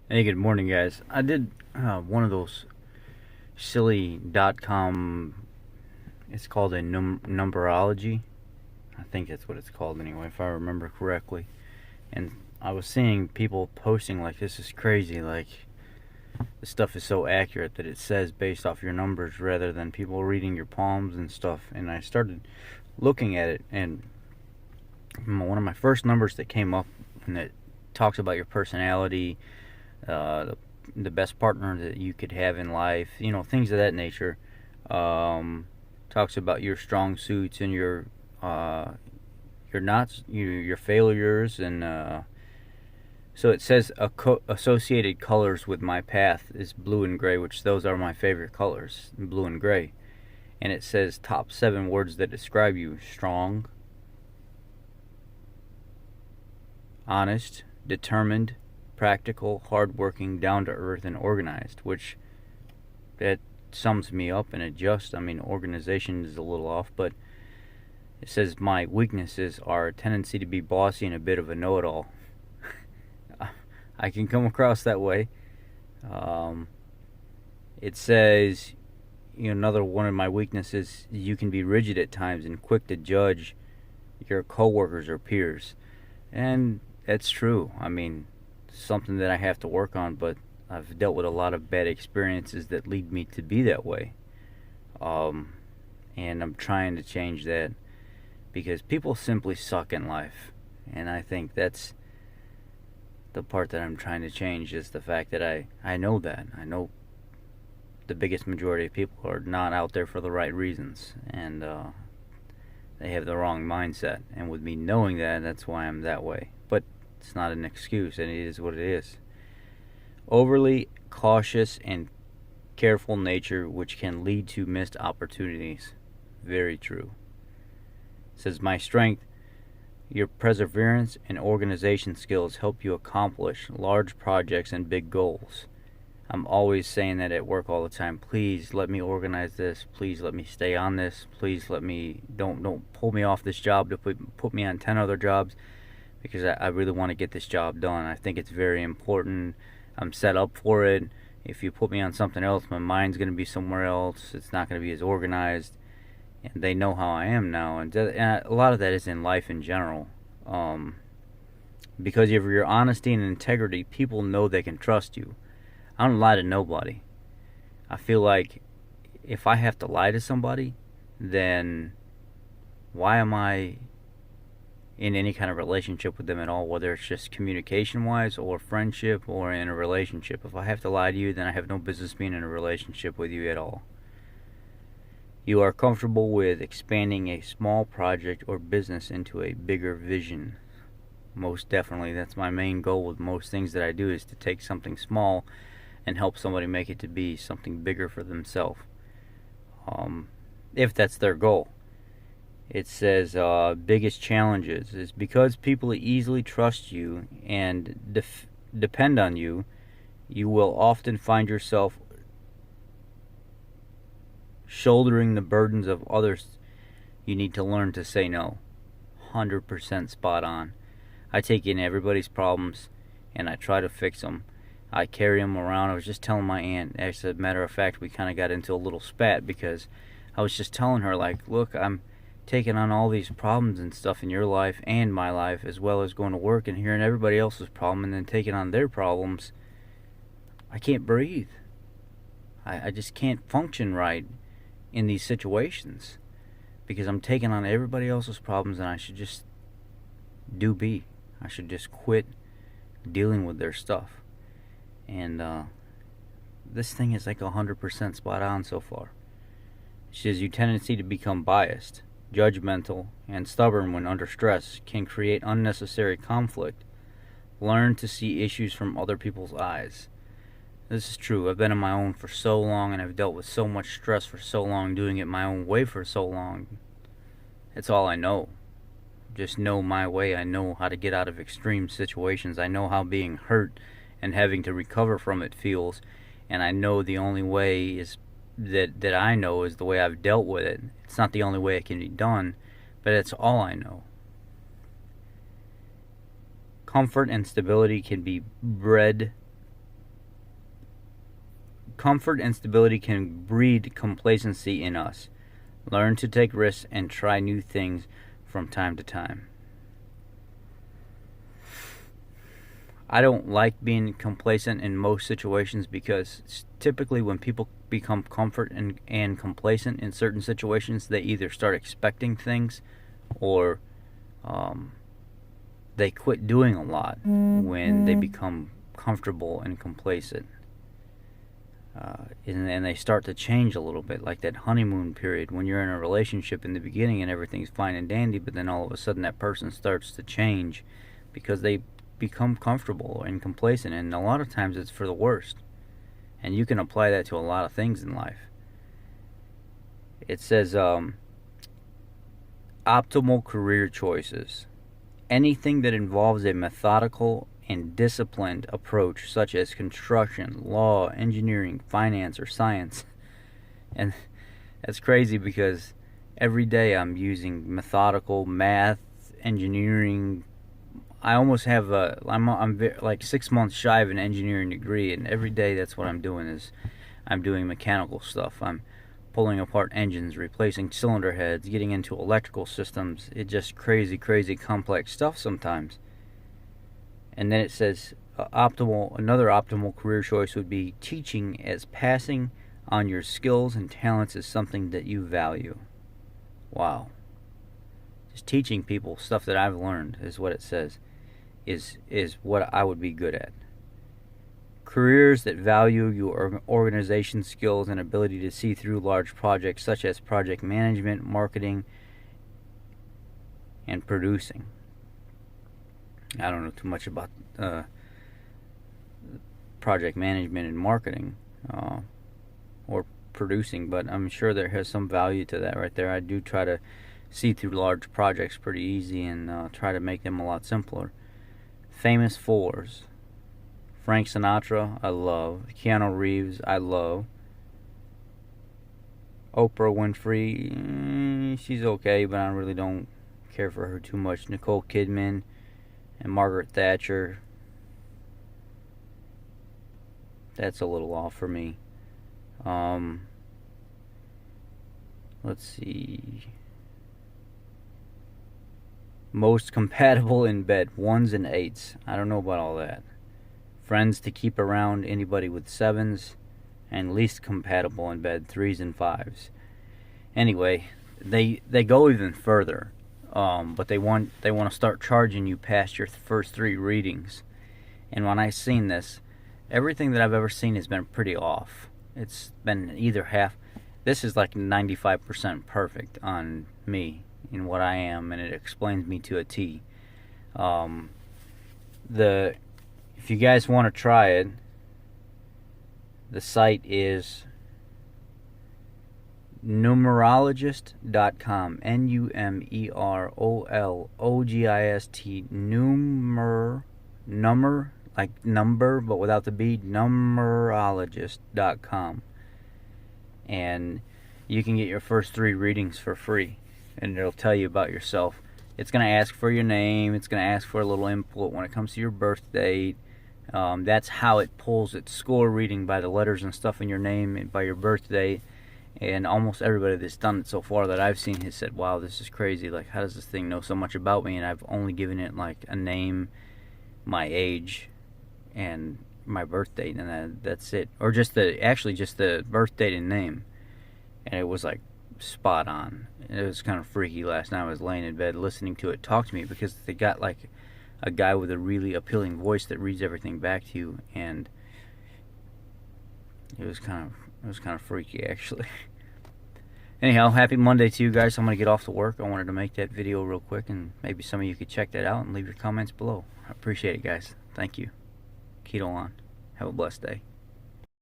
Hey, good morning, guys. I did one of those silly.com. It's called a Numerology. I think that's what it's called anyway, if I remember correctly. And I was seeing people posting like, this is crazy. Like, this stuff is so accurate that it says based off your numbers rather than people reading your palms and stuff. And I started looking at it, and one of my first numbers that came up, and it talks about your personality, the best partner that you could have in life, things of that nature. Um, Talks about your strong suits and your failures, and so it says associated colors with my path is blue and gray, which those are my favorite colors, blue and gray. And it says top 7 words that describe you: strong, honest, determined, practical, hardworking, down to earth, and organized, which that sums me up and adjusts. I mean, organization is a little off, but it says my weaknesses are a tendency to be bossy and a bit of a know-it-all. I can come across that way. Um, it says, another one of my weaknesses, you can be rigid at times and quick to judge your coworkers or peers. And that's true. I mean, something that I have to work on, but I've dealt with a lot of bad experiences that lead me to be that way. Um, and I'm trying to change that because people simply suck in life. And I think that's the part that I'm trying to change, is the fact that I know that. I know the biggest majority of people are not out there for the right reasons. And they have the wrong mindset. And with me knowing that, that's why I'm that way. But it's not an excuse, and it is what it is. Overly cautious and careful nature, which can lead to missed opportunities. Very true. It says, my strength, your perseverance and organization skills help you accomplish large projects and big goals. I'm always saying that at work all the time. Please let me organize this. Please let me stay on this. Please let me don't pull me off this job to put me on 10 other jobs, because I really want to get this job done. I think it's very important. I'm set up for it. If you put me on something else, my mind's going to be somewhere else. It's not going to be as organized. And they know how I am now. And a lot of that is in life in general. Because of your honesty and integrity, people know they can trust you. I don't lie to nobody. I feel like if I have to lie to somebody, then why am I in any kind of relationship with them at all, whether it's just communication wise or friendship or in a relationship? If I have to lie to you, then I have no business being in a relationship with you at all. You are comfortable with expanding a small project or business into a bigger vision. Most definitely. That's my main goal with most things that I do, is to take something small and help somebody make it to be something bigger for themselves. If that's their goal. It says biggest challenges is because people easily trust you and depend on you. You will often find yourself shouldering the burdens of others. You need to learn to say no. 100% spot on. I take in everybody's problems and I try to fix them. I carry them around. I was just telling my aunt, as a matter of fact, we kind of got into a little spat because I was just telling her, like, look, I'm taking on all these problems and stuff in your life and my life, as well as going to work and hearing everybody else's problem and then taking on their problems. I can't breathe. I just can't function right in these situations because I'm taking on everybody else's problems, and I should just I should just quit dealing with their stuff. And this thing is like 100% spot on so far. She says, your tendency to become biased, judgmental, and stubborn when under stress can create unnecessary conflict. Learn to see issues from other people's eyes. This is true. I've been on my own for so long, and I've dealt with so much stress for so long, doing it my own way for so long. It's all I know. Just know my way. I know how to get out of extreme situations. I know how being hurt and having to recover from it feels, and I know the only way is that I know is the way I've dealt with it. It's not the only way it can be done, but it's all I know. Comfort and stability can be bred Comfort and stability can breed complacency in us. Learn to take risks and try new things from time to time. I don't like being complacent in most situations because typically when people become comfort and complacent in certain situations, they either start expecting things or they quit doing a lot when they become comfortable and complacent. And they start to change a little bit, like that honeymoon period when you're in a relationship in the beginning and everything's fine and dandy, but then all of a sudden that person starts to change because they become comfortable and complacent, and a lot of times it's for the worst. And you can apply that to a lot of things in life. It says optimal career choices. Anything that involves a methodical and disciplined approach, such as construction, law, engineering, finance, or science. And that's crazy because every day I'm using methodical math, engineering. I almost have I'm like 6 months shy of an engineering degree, and every day that's what I'm doing is I'm doing mechanical stuff. I'm pulling apart engines, replacing cylinder heads, getting into electrical systems. It's just crazy complex stuff sometimes. And then it says another optimal career choice would be teaching, as passing on your skills and talents is something that you value. Wow. Just teaching people stuff that I've learned is what it says, is what I would be good at. Careers that value your organization skills and ability to see through large projects, such as project management, marketing, and producing. I don't know too much about project management and marketing or producing, but I'm sure there has some value to that right there. I do try to see through large projects pretty easy and try to make them a lot simpler. Famous fours. Frank Sinatra, I love. Keanu Reeves, I love. Oprah Winfrey, she's okay, but I really don't care for her too much. Nicole Kidman and Margaret Thatcher, that's a little off for me. Let's see. Most compatible in bed, 1s and 8s. I don't know about all that. Friends to keep around, anybody with 7s. And least compatible in bed, 3s and 5s. Anyway, they go even further. But they want to start charging you past your first 3 readings. And when I seen this, everything that I've ever seen has been pretty off. It's been either half. This is like 95% perfect on me in what I am, and it explains me to a T. If you guys want to try it, the site is Numerologist.com. Numerologist. Number, like number, but without the B. Numerologist.com. And you can get your first 3 readings for free, and it'll tell you about yourself. It's going to ask for your name. It's going to ask for a little input when it comes to your birth date. That's how it pulls its score reading, by the letters and stuff in your name and by your birth date. And almost everybody that's done it so far that I've seen has said, wow, this is crazy. Like, how does this thing know so much about me? And I've only given it like a name, my age, and my birth date, and that's it. Or just the birth date and name. And it was like spot on. It was kind of freaky last night. I was laying in bed listening to it talk to me, because they got like a guy with a really appealing voice that reads everything back to you, and it was kind of freaky actually. Anyhow, happy Monday to you guys. I'm gonna get off to work. I wanted to make that video real quick, and maybe some of you could check that out and leave your comments below. I appreciate it, guys. Thank you. Keto on. Have a blessed day.